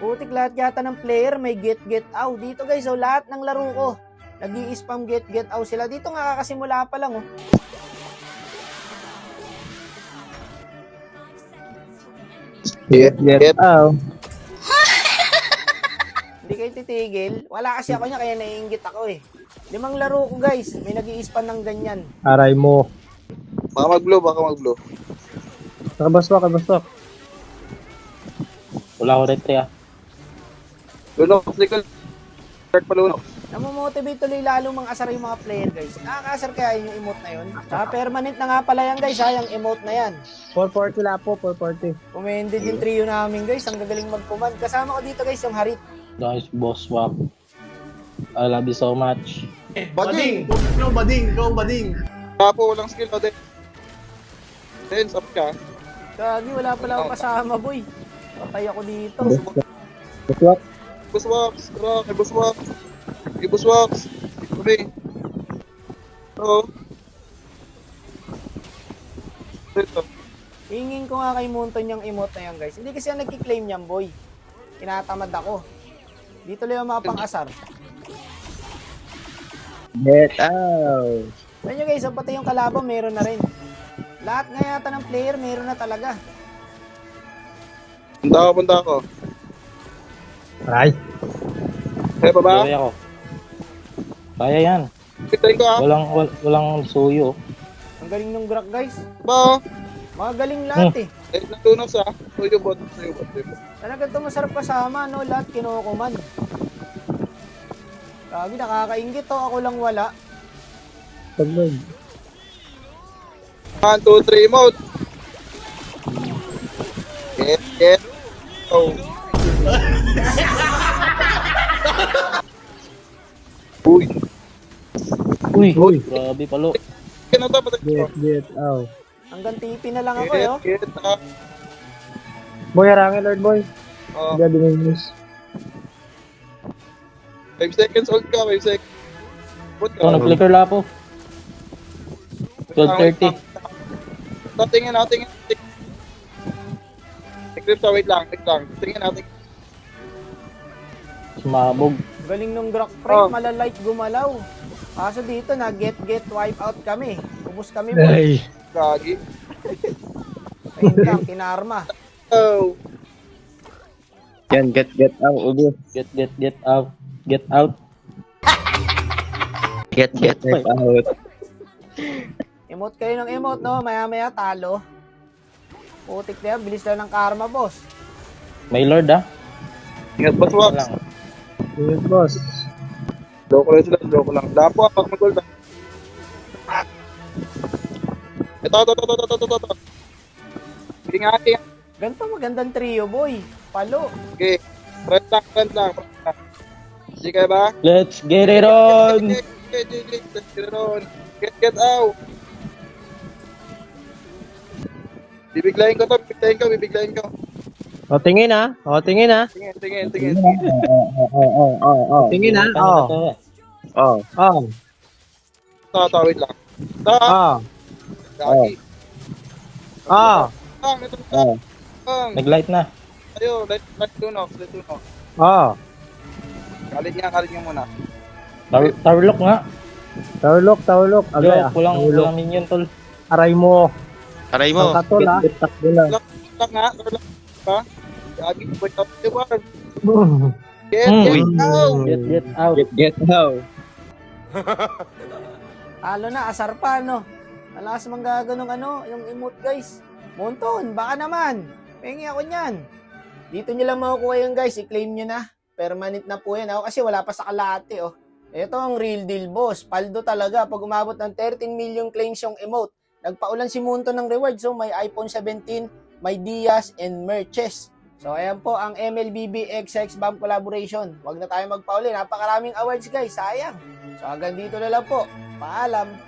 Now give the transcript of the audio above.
Putik lahat yata ng player may get out. Dito guys, so lahat ng laro ko, nag-i-spam get out sila. Dito nga kakasimula pa lang oh. Get out. Hindi kayo titigil. Wala kasi ako niya kaya naiinggit ako eh. 5 laro ko guys, may nag-i-spam ng ganyan. Aray mo. Baka mag-blow. Kabaswak. Wala ko rin ah. Lunok, likod. Start pa lunok. Namomotivate tuloy lalo mga asar yung mga player guys. Nakaka-asar kaya yung emote na yun. Tsaka permanent na nga pala yan guys ha, yung emote na yan. 440 lapo, 440. Commended yung trio namin guys, ang gagaling mag-command. Kasama ko dito guys yung Harit. Guys, boss swap. I love you so much. Bading! Ikaw bading! Kapo, walang skill o din. Then, stop ka. Gagi, wala pala akong kasama boy. Patay ako dito. Baswak. Buswaps, kay Buswaps. Kay Buswaps. Kami. Oo. Ito. Hingin ko nga kay Munton yung emote na yan guys. Hindi kasi yan nagki-claim niyan boy. Tinatamad ako. Dito lang yung mga pang-asar. Get out. Alam nyo guys, pati yung kalaban meron na rin. Lahat nga yata ng player meron na talaga. Punta ako. Aray. Kaya pa ba? Kaya ako. Kaya yan. Pitayin ko ah. Walang suyo. Ang galing ng Grak guys. Ba? Mga galing lahat eh. Eh, natunos ah. Suyo bot. Talaga ito masarap kasama, no? Lahat kinukuman. Grabe, nakakaingit to. Ako lang wala. Tagbog. 1, 2, 3, mode. Get. Oh. Uy. Grabe palo. Kaya na dapat. Get out. Hanggang TP na lang ako eh. Oh. Get ah. Boy, harangin Lord Boy. Oh, Hindi dininis. 5 seconds hold ka, 5 seconds. Bot ka. Oh, nag-flicker lapo. 12:30. Tingin natin. Wait lang. Tingin natin. Sumabog. Galing nung Grak pre, malalight gumalaw. Kaso dito na get wipe out kami. Ubus kami boy. Ay. Gagi. Ayun lang, kinarma. Oh. Yan, get out. Ubo. Get out. Get out. Get out. Emote kayo ng emote, no? Maya talo. Putik na yan, bilis lang ng karma, boss. May lord ah. Ingat ba Wala swaps? lang. Yes, boss. Loko lang sila, loko lang. Lapo ah, pag mag-gold ah. Ito. Sige nga. Ganito magandang trio, boy. Palo. Okay. Front lang. Sige kaya ba? Let's get it on. Get out. Bibiglayin ko. O, tingin ah. Tingin. Tingin ah. Paano to? Wait lang. Gagi. Ito. Nag-light na. Ayo, let tunok. Kalit niya muna. Tower lock nga. Towerlock. Agay ah. Kulang minion tol. Aray mo. Oh. Ang katol ah. Takbo na. Lang nga. Ha? Gagi, wait up. Diba? Get out. Get out. Talo na, asar pa, no? Malakas mang gaganong yung emote, guys. Monton, baka naman. Pengi ako niyan. Dito nyo lang makukuha yun, guys. I-claim nyo na. Permanent na po yan. Ako kasi wala pa sa kalahati, oh. Ito ang real deal, boss. Paldo talaga. Pag umabot ng 13 million claims yung emote, nagpaulan si Monton ng rewards. So, may iPhone 17, may Diaz, and merches. So, ayan po ang MLBB XX BAM collaboration. Huwag na tayo magpauli. Napakaraming awards, guys. Sayang. So, hanggang dito na lang po. Paalam.